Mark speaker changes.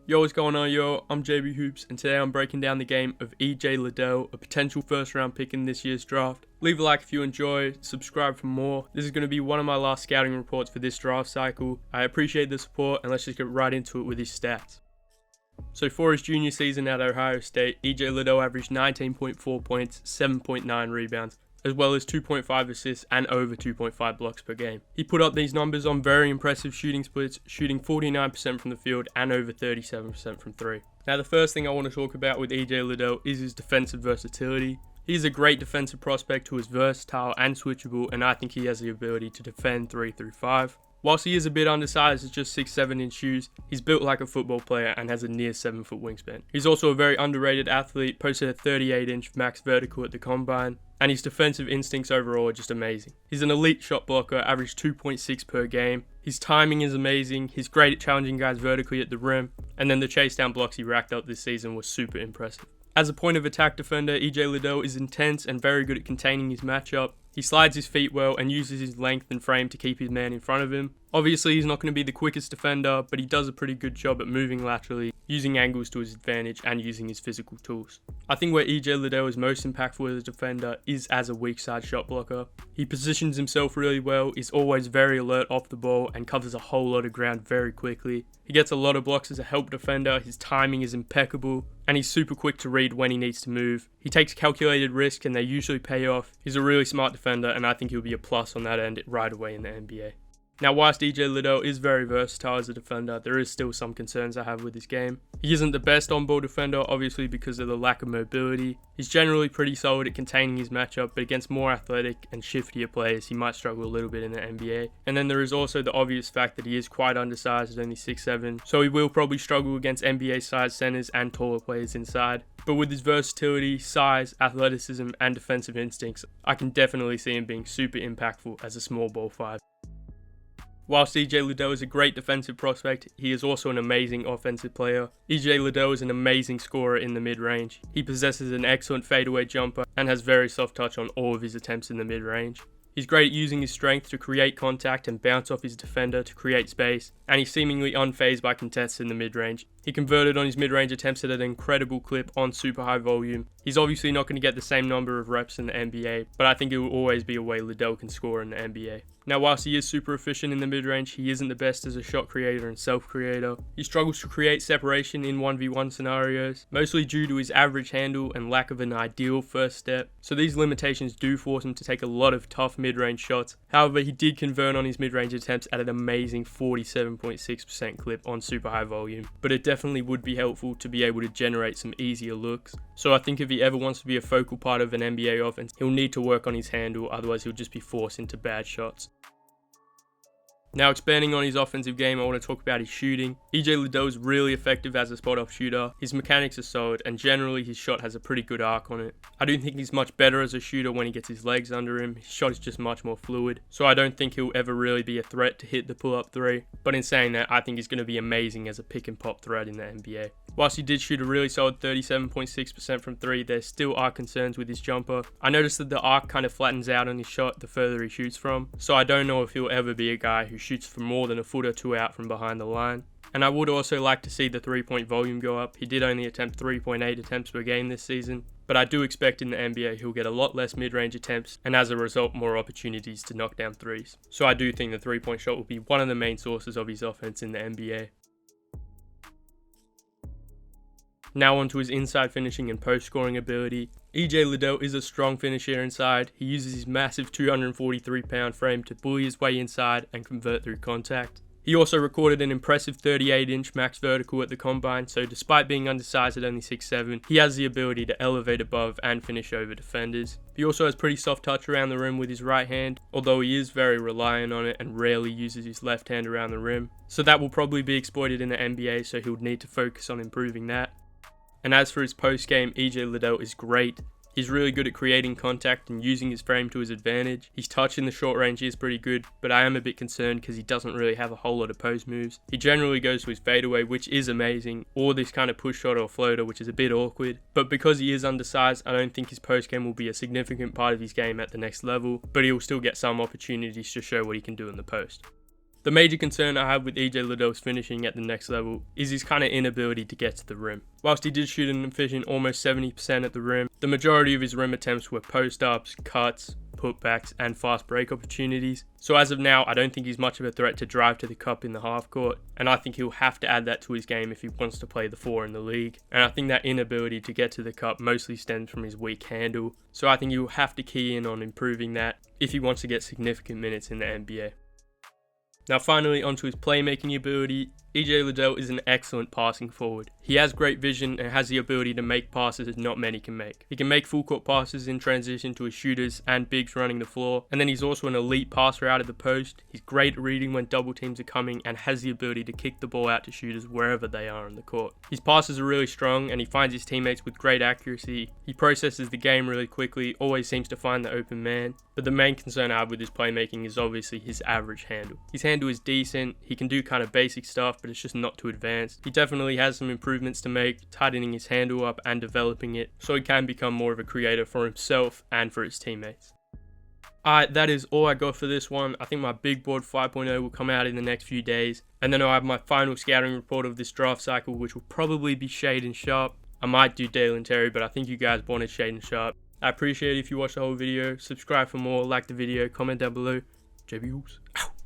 Speaker 1: Yo, what's going on, yo? I'm JB Hoops, and today I'm breaking down the game of Liddell, a potential first round pick in this year's draft. Leave a like if you enjoy, subscribe for more. This is going to be one of my last scouting reports for this draft cycle. I appreciate the support, and let's just get right into it with his stats. So for his junior season at Ohio State, Liddell averaged 19.4 points, 7.9 rebounds, as well as 2.5 assists and over 2.5 blocks per game. He put up these numbers on very impressive shooting splits, shooting 49% from the field and over 37% from three. Now the first thing I want to talk about with Liddell is his defensive versatility. He's a great defensive prospect who is versatile and switchable, and I think he has the ability to defend 3 through 5. Whilst he is a bit undersized at just 6'7" in shoes, he's built like a football player and has a near 7-foot wingspan. He's also a very underrated athlete, posted a 38-inch max vertical at the combine, and his defensive instincts overall are just amazing. He's an elite shot blocker, averaged 2.6 per game. His timing is amazing, he's great at challenging guys vertically at the rim, and then the chase down blocks he racked up this season was super impressive. As a point of attack defender, Liddell is intense and very good at containing his matchup. He slides his feet well and uses his length and frame to keep his man in front of him. Obviously, he's not going to be the quickest defender, but he does a pretty good job at moving laterally, using angles to his advantage and using his physical tools. I think where Liddell is most impactful as a defender is as a weak side shot blocker. He positions himself really well, is always very alert off the ball, and covers a whole lot of ground very quickly. He gets a lot of blocks as a help defender, his timing is impeccable, and he's super quick to read when he needs to move. He takes calculated risks and they usually pay off. He's a really smart defender, and I think he'll be a plus on that end right away in the NBA. Now, whilst Liddell is very versatile as a defender, there is still some concerns I have with his game. He isn't the best on-ball defender, obviously because of the lack of mobility. He's generally pretty solid at containing his matchup, but against more athletic and shiftier players, he might struggle a little bit in the NBA. And then there is also the obvious fact that he is quite undersized at only 6'7", so he will probably struggle against NBA-sized centers and taller players inside. But with his versatility, size, athleticism, and defensive instincts, I can definitely see him being super impactful as a small ball 5. Whilst Liddell is a great defensive prospect, he is also an amazing offensive player. Liddell is an amazing scorer in the mid-range. He possesses an excellent fadeaway jumper and has very soft touch on all of his attempts in the mid-range. He's great at using his strength to create contact and bounce off his defender to create space, and he's seemingly unfazed by contests in the mid-range. He converted on his mid-range attempts at an incredible clip on super high volume. He's obviously not going to get the same number of reps in the NBA, but I think it will always be a way Liddell can score in the NBA. Now, whilst he is super efficient in the mid-range, he isn't the best as a shot creator and self-creator. He struggles to create separation in 1v1 scenarios, mostly due to his average handle and lack of an ideal first step. So these limitations do force him to take a lot of tough mid-range shots. However, he did convert on his mid-range attempts at an amazing 47.6% clip on super high volume, but it definitely would be helpful to be able to generate some easier looks. So I think if he ever wants to be a focal part of an NBA offense, he'll need to work on his handle, otherwise he'll just be forced into bad shots. Now, expanding on his offensive game, I want to talk about his shooting. Liddell is really effective as a spot-up shooter. His mechanics are solid, and generally his shot has a pretty good arc on it. I don't think he's much better as a shooter when he gets his legs under him. His shot is just much more fluid, so I don't think he'll ever really be a threat to hit the pull-up 3. But in saying that, I think he's going to be amazing as a pick-and-pop threat in the NBA. Whilst he did shoot a really solid 37.6% from 3, there still are concerns with his jumper. I noticed that the arc kind of flattens out on his shot the further he shoots from, so I don't know if he'll ever be a guy who shoots from more than a foot or two out from behind the line. And I would also like to see the 3-point volume go up. He did only attempt 3.8 attempts per game this season, but I do expect in the NBA he'll get a lot less mid-range attempts and as a result more opportunities to knock down threes. So I do think the 3-point shot will be one of the main sources of his offense in the NBA. Now onto his inside finishing and post-scoring ability. Liddell is a strong finisher inside. He uses his massive 243-pound frame to bully his way inside and convert through contact. He also recorded an impressive 38-inch max vertical at the combine, so despite being undersized at only 6'7", he has the ability to elevate above and finish over defenders. He also has pretty soft touch around the rim with his right hand, although he is very reliant on it and rarely uses his left hand around the rim. So that will probably be exploited in the NBA, so he'll need to focus on improving that. And as for his post-game, Liddell is great. He's really good at creating contact and using his frame to his advantage. His touch in the short range is pretty good, but I am a bit concerned because he doesn't really have a whole lot of post moves. He generally goes to his fadeaway, which is amazing, or this kind of push shot or floater, which is a bit awkward. But because he is undersized, I don't think his post game will be a significant part of his game at the next level, but he will still get some opportunities to show what he can do in the post. The major concern I have with EJ Liddell's finishing at the next level is his kind of inability to get to the rim. Whilst he did shoot an efficient almost 70% at the rim, the majority of his rim attempts were post-ups, cuts, putbacks, and fast break opportunities. So as of now, I don't think he's much of a threat to drive to the cup in the half court, and I think he'll have to add that to his game if he wants to play the 4 in the league. And I think that inability to get to the cup mostly stems from his weak handle, so I think he'll have to key in on improving that if he wants to get significant minutes in the NBA. Now finally, onto his playmaking ability. EJ Liddell is an excellent passing forward. He has great vision and has the ability to make passes that not many can make. He can make full court passes in transition to his shooters and bigs running the floor, and then he's also an elite passer out of the post. He's great at reading when double teams are coming and has the ability to kick the ball out to shooters wherever they are on the court. His passes are really strong and he finds his teammates with great accuracy. He processes the game really quickly, always seems to find the open man, but the main concern I have with his playmaking is obviously his average handle. His handle is decent, he can do kind of basic stuff, but it's just not too advanced. He definitely has some improvements to make, tightening his handle up and developing it, so he can become more of a creator for himself and for his teammates. Alright, that is all I got for this one. I think my big board 5.0 will come out in the next few days, and then I'll have my final scouting report of this draft cycle, which will probably be Shade and Sharp. I might do Dale and Terry, but I think you guys wanted Shade and Sharp. I appreciate it if you watch the whole video. Subscribe for more, like the video, comment down below. JB Hoops, out.